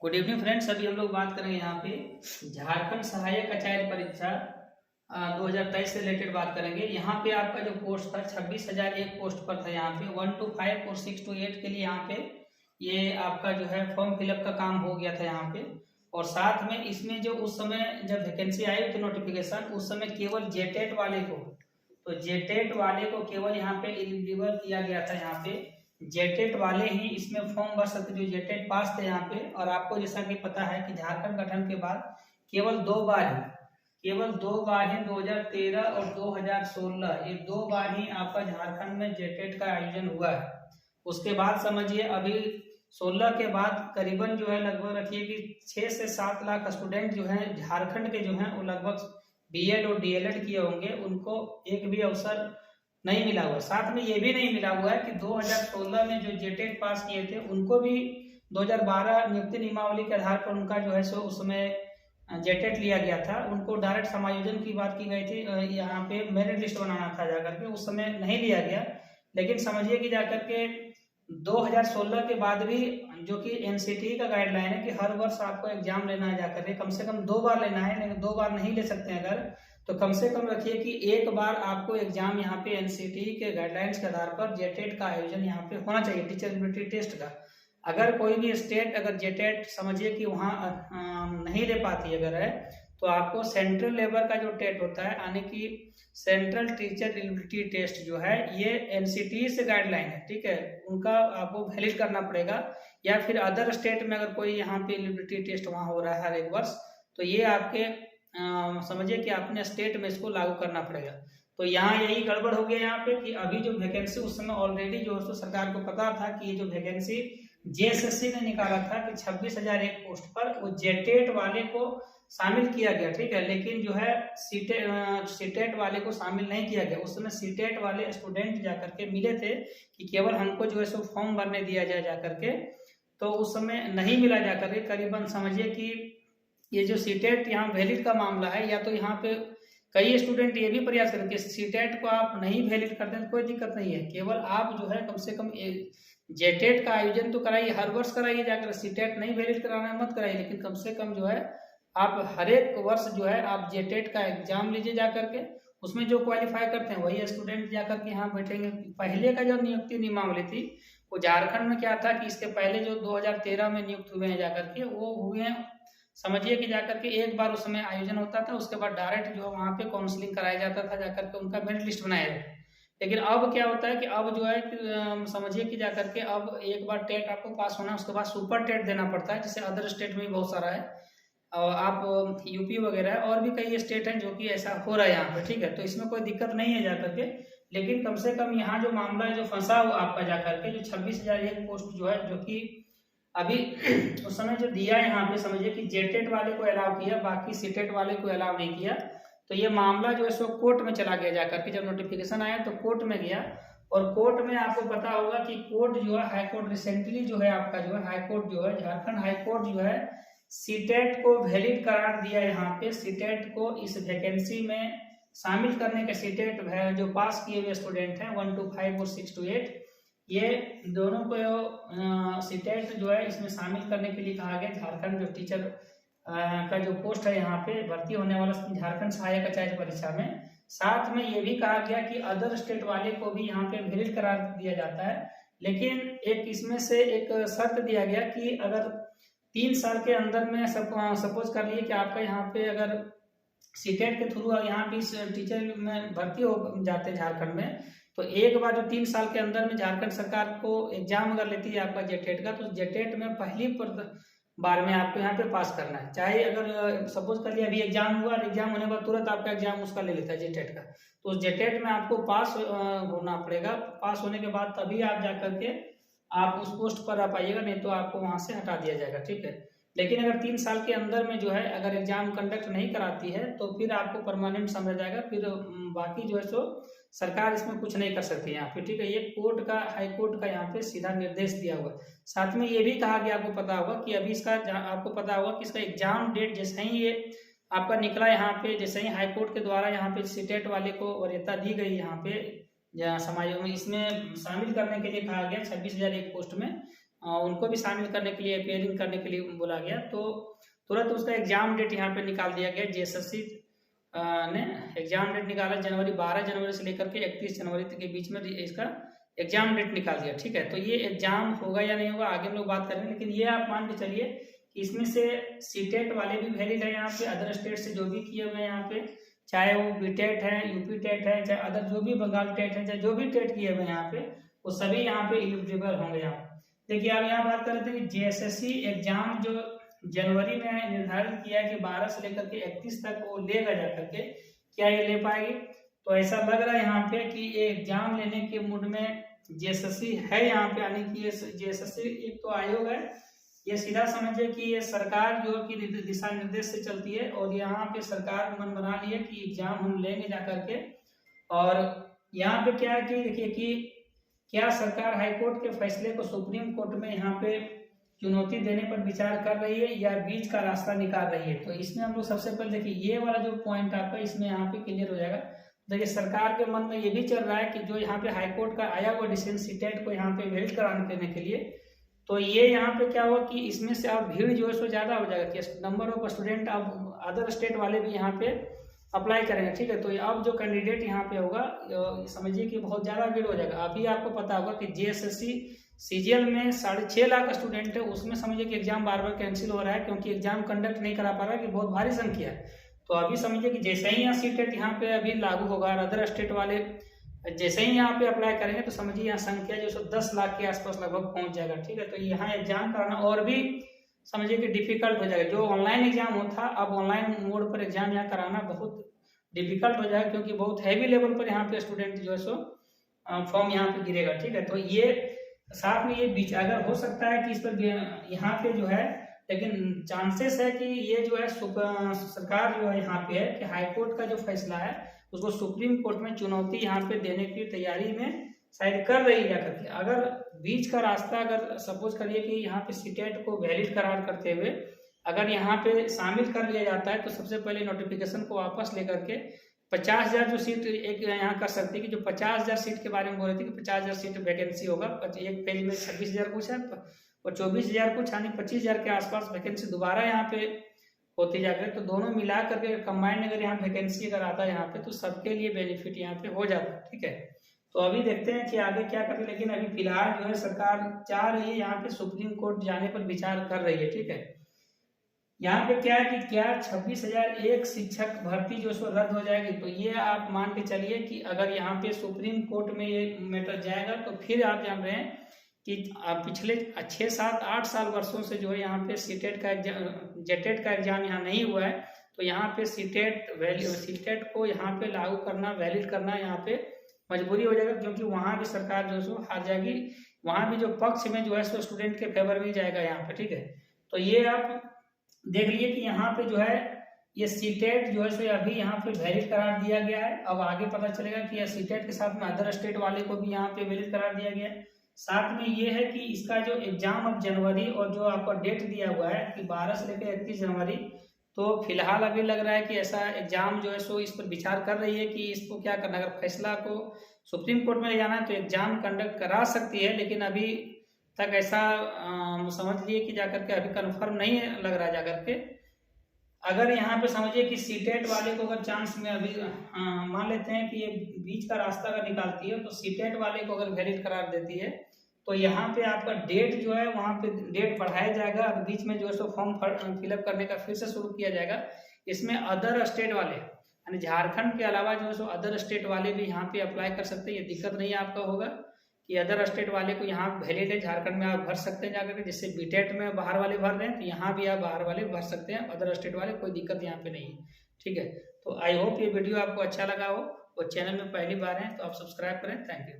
Good evening friends. अभी हम लोग बात करेंगे यहाँ पे झारखंड सहायक आचार्य परीक्षा 2023 से रिलेटेड बात करेंगे। यहाँ पे आपका जो पोस्ट था 26,001 पोस्ट पर था। यहाँ पे 1 to 5 और 6 to 8 के लिए यहाँ पे ये आपका जो है फॉर्म फिलअप का काम हो गया था यहाँ पे। और साथ में इसमें जो उस समय जब वैकेंसी आई थी नोटिफिकेशन, उस समय केवल जेटेट वाले को, तो जेटेट वाले को केवल यहाँ पे एलिजिबल किया गया था। यहाँ पे जेटेट वाले ही इसमें फॉर्म भर सकते जो जेटेट पास थे यहाँ पे। और आपको जैसा कि पता है कि झारखंड गठन के बाद केवल दो बार ही 2013 और 2016 ये दो बार ही आपका झारखंड में जेटेट का आयोजन हुआ है। उसके बाद समझिए अभी 16 के बाद करीबन जो है लगभग रखिए कि 6 से 7 लाख स्टूडेंट जो है झारखंड के जो है वो लगभग बीएड और डीएलएड किए होंगे, उनको एक भी अवसर नहीं मिला हुआ। साथ में ये भी नहीं मिला हुआ है कि 2016 में जो जेटेट पास किए थे उनको भी 2012 नियुक्ति नियमावली के आधार पर उनका जो है सो उसमें जेटेट लिया गया था। उनको डायरेक्ट समायोजन की बात की गई थी, यहाँ पे मेरिट लिस्ट बनाना था जाकर के, उस समय नहीं लिया गया। लेकिन समझिए कि जाकर के 2016 के बाद भी जो कि एनसीटी का गाइडलाइन है कि हर वर्ष आपको एग्जाम लेना है जाकर के, कम से कम 2 बार लेना है, लेकिन 2 बार नहीं ले सकते हैं अगर, तो कम से कम रखिए कि एक बार आपको एग्जाम यहाँ पे एनसीटी के गाइडलाइंस के आधार पर जेटेट का आयोजन यहाँ पे होना चाहिए, टीचर एबिलिटी टेस्ट का। अगर कोई भी स्टेट अगर जेटेट समझिए कि वहाँ नहीं ले पाती अगर है, तो आपको सेंट्रल लेवल का जो टेट होता है यानी कि सेंट्रल टीचर एबिलिटी टेस्ट जो है, ये एनसीटी से गाइडलाइन है, ठीक है, उनका आपको वैलिड करना पड़ेगा। या फिर अदर स्टेट में अगर कोई यहाँ पे एलिजिबिलिटी टेस्ट वहाँ हो रहा है हर एक वर्ष, तो ये आपके समझिए कि अपने स्टेट में इसको लागू करना पड़ेगा। तो यहाँ यही गड़बड़ हो गया यहाँ पे कि अभी जो वैकेंसी उस समय ऑलरेडी जो है सरकार को पता था कि ये जो वैकेंसी जेएसएससी ने निकाला था कि 26,001 पोस्ट पर वो जेटेट वाले को शामिल किया गया, ठीक है, लेकिन जो है सीटेट वाले को शामिल नहीं किया गया। उस समय सीटेट वाले स्टूडेंट जाकर के मिले थे कि केवल हमको जो है सो फॉर्म भरने दिया जाए जाकर के, तो उस समय नहीं मिला जाकर के। करीबन समझिए कि ये जो सीटेट यहाँ वैलिड का मामला है, या तो यहाँ पे कई स्टूडेंट ये भी प्रयास करते हैं सीटेट को आप नहीं वैलिड करते हैं, कोई दिक्कत नहीं है, केवल आप जो है कम से कम जेटेट का आयोजन तो कराइए, हर वर्ष कराइए जाकर, सीटेट नहीं वैलिड कराना मत कराइए, लेकिन कम से कम जो है आप हर एक वर्ष जो है आप जेटेट का एग्जाम लीजिए जाकर के। उसमें जो क्वालिफाई करते हैं वही स्टूडेंट जाकर के यहाँ बैठेंगे। पहले का जो नियुक्ति नियमावली थी वो झारखंड में क्या था कि इसके पहले जो 2013 में नियुक्त हुए हैं जाकर के, वो हुए हैं समझिए कि जाकर के एक बार उस समय आयोजन होता था, उसके बाद डायरेक्ट जो वहाँ पे काउंसलिंग कराया जाता था जाकर के, उनका मेरिट लिस्ट बनाया जाता। लेकिन अब क्या होता है कि अब जो है समझिए कि जाकर के अब एक बार टेट आपको पास होना है, उसके बाद सुपर टेट देना पड़ता है, जैसे अदर स्टेट में भी बहुत सारा है, और आप यूपी वगैरह और भी कई स्टेट हैं जो कि ऐसा हो रहा है यहाँ पे, ठीक है, तो इसमें कोई दिक्कत नहीं है जाकर के। लेकिन कम से कम यहाँ जो मामला है जो फंसा हुआ आपका जाकर के, जो 26,001 पोस्ट जो है, जो कि अभी उस समय जो दिया है यहाँ पे समझिए कि जेटेट वाले को अलाउ किया, बाकी सीटेट वाले को अलाउ नहीं किया। तो ये मामला जो है सो कोर्ट में चला गया जाकर के, जब नोटिफिकेशन आया तो कोर्ट में गया। और कोर्ट में आपको पता होगा कि कोर्ट जो है हाई कोर्ट रिसेंटली जो है आपका जो है हाई कोर्ट जो है झारखंड हाई कोर्ट जो है सीटेट को वैलिड करार दिया। यहाँ पे सीटेट को इस वैकेंसी में शामिल करने के सीटेट जो पास किए हुए स्टूडेंट हैं 1 to 5 और 6 to 8, ये दोनों को सीटेट जो है इसमें शामिल करने के लिए कहा गया। झारखंड जो टीचर का जो पोस्ट है यहाँ पे भर्ती होने वाला झारखंड सहायक आचार्य परीक्षा में, साथ में ये भी कहा गया कि अदर स्टेट वाले को भी यहाँ पे वैलिड करार दिया जाता है। लेकिन एक इसमें से एक शर्त दिया गया कि अगर 3 साल के अंदर में सपोज कर लिए कि आपका यहाँ पे अगर सीटेट के थ्रू यहाँ पे इस टीचर में भर्ती हो जाते झारखंड में, तो एक बार जो 3 साल के अंदर में झारखंड सरकार को एग्जाम अगर लेती है आपका जेटेट का, तो जेटेट में पहली बार में आपको यहाँ पे पास करना है। चाहे अगर सपोज कर लिया अभी एग्जाम हुआ, एग्जाम होने के बाद तुरंत आपका एग्जाम उसका ले लेता है जेटेट का, तो उस जेटेट में आपको पास होना पड़ेगा। पास होने के बाद तभी आप जाकर के आप उस पोस्ट पर आ पाइएगा, नहीं तो आपको वहां से हटा दिया जाएगा, ठीक है। लेकिन अगर 3 साल के अंदर में जो है अगर एग्जाम कंडक्ट नहीं कराती है तो फिर आपको परमानेंट समझा जाएगा, फिर बाकी जो है सो सरकार इसमें कुछ नहीं कर सकती यहाँ पे, ठीक है। ये कोर्ट का हाई कोर्ट का यहाँ पे सीधा निर्देश दिया हुआ है। साथ में ये भी कहा गया, आपको पता होगा कि अभी इसका आपको पता होगा कि इसका एग्जाम डेट जैसे ही ये आपका निकला यहाँ पे, जैसे ही हाई कोर्ट के द्वारा यहाँ पे सीटेट वाले को वरीयता दी गई यहाँ पे समाज में इसमें शामिल करने के लिए कहा गया 26,001 पोस्ट में, उनको भी शामिल करने के लिए अपियरिंग करने के लिए बोला गया। तो तुरंत उसका एग्जाम डेट यहाँ पे निकाल दिया गया। JSSC ने एग्जाम डेट निकाला जनवरी 12 जनवरी से लेकर के 31 जनवरी तक के बीच में इसका एग्जाम डेट निकाल दिया। ठीक है, तो ये एग्जाम होगा या नहीं होगा आगे हम लोग बात करेंगे, लेकिन ये आप मान के चलिए कि इसमें से सीटेट वाले भी वैलिड है यहाँ पे, अदर स्टेट से जो भी किए हुए हैं यहाँ पे, चाहे वो बीटेट है, यूपी टेट है, चाहे अदर जो भी बंगाल टेट है, चाहे जो भी टेट किए हुए हैं यहाँ पे, वो सभी यहाँ पे एलिजिबल होंगे। यहाँ देखिए आप यहाँ बात कर रहे थे कि JSSC एग्जाम जो जनवरी में निर्धारित किया है कि 12 से लेकर के 31 तक वो लेगा जा करके, क्या ये ले पाएगी? तो ऐसा लग रहा है यहाँ पे कि ये एग्जाम लेने के मूड में JSSC है यहाँ पे, यानी कि ये JSSC एक तो आयोग है, ये सीधा समझिए कि ये सरकार जो कि दिशा निर्देश से चलती है, और यहाँ पे सरकार मन बना ली है कि एग्जाम हम लेंगे जा करके। और यहाँ पे क्या है कि देखिए कि क्या सरकार हाईकोर्ट के फैसले को सुप्रीम कोर्ट में यहाँ पे चुनौती देने पर विचार कर रही है या बीच का रास्ता निकाल रही है? तो इसमें हम लोग सबसे पहले देखिए ये वाला जो पॉइंट आपका इसमें यहाँ पे क्लियर हो जाएगा। देखिए सरकार के मन में ये भी चल रहा है कि जो यहाँ पे हाईकोर्ट का आया हुआ डिसीजन सीटेट को यहाँ पे वैलिड कराने के लिए, तो ये यहाँ पे क्या हुआ कि इसमें से अब भीड़ जो है सो ज्यादा हो जाएगा कि नंबर ऑफ स्टूडेंट अब अदर स्टेट वाले भी यहाँ पे अप्लाई करेंगे। ठीक है, तो अब जो कैंडिडेट यहाँ पे होगा समझिए कि बहुत ज्यादा भीड़ हो जाएगा। अभी आपको पता होगा कि JSSC CGL में 6.5 लाख स्टूडेंट है, उसमें समझिए कि एग्जाम बार बार कैंसिल हो रहा है क्योंकि एग्जाम कंडक्ट नहीं करा पा रहा है कि बहुत भारी संख्या है। तो अभी समझिए कि जैसे ही यहाँ सीटेट यहाँ पे अभी लागू होगा और अदर स्टेट वाले जैसे ही यहाँ पे अप्लाई करेंगे, तो समझिए यहाँ संख्या जो सो 10 लाख के आसपास लगभग पहुंच जाएगा। ठीक है, तो यहाँ एग्जाम कराना और भी समझिए कि डिफिकल्ट हो जाएगा। जो ऑनलाइन एग्जाम होता अब ऑनलाइन मोड पर एग्जाम यहाँ कराना बहुत डिफिकल्ट हो जाएगा, क्योंकि बहुत हैवी लेवल पर यहाँ पे स्टूडेंट जो है सो फॉर्म यहाँ पे गिरेगा। ठीक है, तो ये साथ में ये बीच अगर हो सकता है कि इस पर यहाँ पे जो है, लेकिन चांसेस है कि ये जो है सरकार जो है यहाँ पे है कि हाईकोर्ट का जो फैसला है उसको सुप्रीम कोर्ट में चुनौती यहाँ पे देने की तैयारी में शायद कर रही है करके। अगर बीच का रास्ता अगर सपोज करिए कि यहाँ पे सीटेट को वैलिड करार करते हुए अगर यहाँ पे शामिल कर लिया जाता है, तो सबसे पहले नोटिफिकेशन को वापस लेकर के 50,000 जो सीट एक यहाँ कर सकती है कि जो 50,000 सीट के बारे में बोल रही थी कि 50,000 सीट वैकेंसी होगा, एक पेज में 26,000 कुछ है और 24,000 कुछ, यानी 25,000 के आसपास वैकेंसी दोबारा यहाँ पे होती जाकर, तो दोनों मिला करके कंबाइंड अगर यहाँ वैकेंसी अगर आता है यहाँ पे, तो सबके लिए बेनिफिट यहाँ पे हो जाता है। ठीक है, तो अभी देखते हैं कि आगे क्या करते हैं, लेकिन अभी फिलहाल जो है सरकार चाह रही है यहाँ पे सुप्रीम कोर्ट जाने पर विचार कर रही है। ठीक है, यहाँ पे क्या है कि क्या 26,001 शिक्षक भर्ती जो सो रद्द हो जाएगी? तो ये आप मान के चलिए कि अगर यहाँ पे सुप्रीम कोर्ट में ये मैटर जाएगा, तो फिर आप जान रहे हैं कि पिछले 6, 7, 8 साल वर्षों से जो है यहाँ पे सीटेट का एग्जाम जेटेट का एग्जाम यहाँ नहीं हुआ है, तो यहाँ पे सीटेट को यहाँ पे लागू करना, वैलिड करना यहाँ पे मजबूरी हो जाएगा, क्योंकि वहाँ भी सरकार जो है सो हार जाएगी, वहाँ भी जो पक्ष में जो है सो स्टूडेंट के फेवर में जाएगा यहाँ पे। ठीक है, तो ये आप देख लीजिए कि यहाँ पे जो है ये सीटेट जो है सो अभी यहाँ पे वैलिड करार दिया गया है। अब आगे पता चलेगा कि यह सीटेट के साथ में अदर स्टेट वाले को भी यहाँ पे वैलिड करार दिया गया है। साथ में ये है कि इसका जो एग्जाम अब जनवरी और जो आपका डेट दिया हुआ है कि 12 से लेकर 31 जनवरी, तो फिलहाल अभी लग रहा है कि ऐसा एग्जाम जो है सो इस पर विचार कर रही है कि इसको क्या करना, अगर फैसला को सुप्रीम कोर्ट में ले जाना है तो एग्जाम कंडक्ट करा सकती है, लेकिन अभी तक ऐसा समझ लिए कि जाकर के अभी कंफर्म नहीं लग रहा है जाकर के। अगर यहाँ पे समझिए कि सीटेट वाले को अगर चांस में अभी मान लेते हैं कि ये बीच का रास्ता अगर निकालती है, तो सीटेट वाले को अगर वैलिड करार देती है, तो यहाँ पे आपका डेट जो है वहाँ पे डेट बढ़ाया जाएगा, और बीच में जो है सो फॉर्म फिलअप करने का फिर से शुरू किया जाएगा। इसमें अदर स्टेट वाले यानी झारखंड के अलावा जो है सो अदर स्टेट वाले भी यहाँ पे अप्लाई कर सकते हैं। ये दिक्कत नहीं आपका होगा कि अदर स्टेट वाले को यहाँ वैलिड है, झारखंड में आप भर सकते हैं जाकर के, जिससे बीटेट में बाहर वाले भर रहे हैं तो यहाँ भी आप बाहर वाले भर सकते हैं, अदर स्टेट वाले, कोई दिक्कत यहाँ पे नहीं है। ठीक है, तो आई होप ये वीडियो आपको अच्छा लगा हो, और चैनल में पहली बार है तो आप सब्सक्राइब करें। Thank you.